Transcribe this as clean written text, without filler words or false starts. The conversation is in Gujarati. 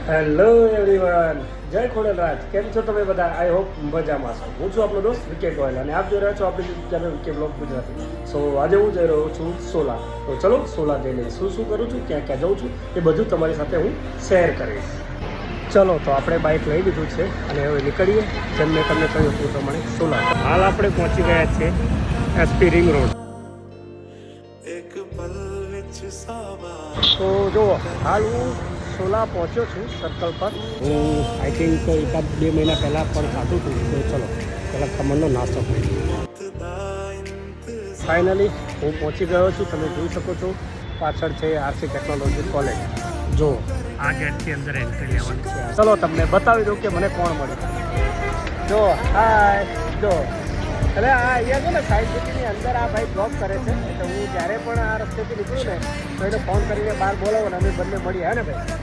હેલો એવરીવન, જય ખોડલરાજ. કેમ છો તમે બધા? આઈ હોપ મજામાં છો. હું છું આપણો દોસ્ત વિકે ગોયલ અને આપ જોઈ રહ્યા છો આપણી યુટ્યુબ ચેનલ વિકે બ્લોગ ગુજરાતી. સો આજે હું જઈ રહ્યો છું સોલા. તો ચલો સોલા જઈને શું કરું છું, ક્યાં ક્યાં જાઉં છું એ બધું તમારી સાથે હું શેર કરીશ. ચલો તો આપણે બાઇક લઈ લીધું છે અને હવે નીકળીએ. જેમ મેં તમને કહ્યું હતું પ્રમાણે સોલા. હાલ આપણે પહોંચી ગયા છીએ એસપી રિંગ રોડ. તો જુઓ, હાલ હું સોલા પહોંચ્યો છું સર્કલ પર. હું આઈ થિંક એકાદ 2 મહિના પહેલાં પણ ખાધું હતું. તો ચલો પહેલાં ખમણનો નાસ્તો કરીએ. ફાઇનલી હું પહોંચી ગયો છું. તમે જોઈ શકો છો પાછળ છે આરસી ટેકનોલોજી કોલેજ. જો આ ગેટથી અંદર એન્ટ્રી લેવાની છે. ચલો તમને બતાવી દઉં કે મને કોણ મળે. જો હાય, જો એટલે આ અહીંયા છે ને સાઈડ સિટીની અંદર આ ભાઈ જોબ કરે છે. એટલે હું જ્યારે પણ આ રસ્તેથી નીકળું ને તો એને ફોન કરીને બહાર બોલાવો ને અમે બંને મળીએ. હે ને ભાઈ?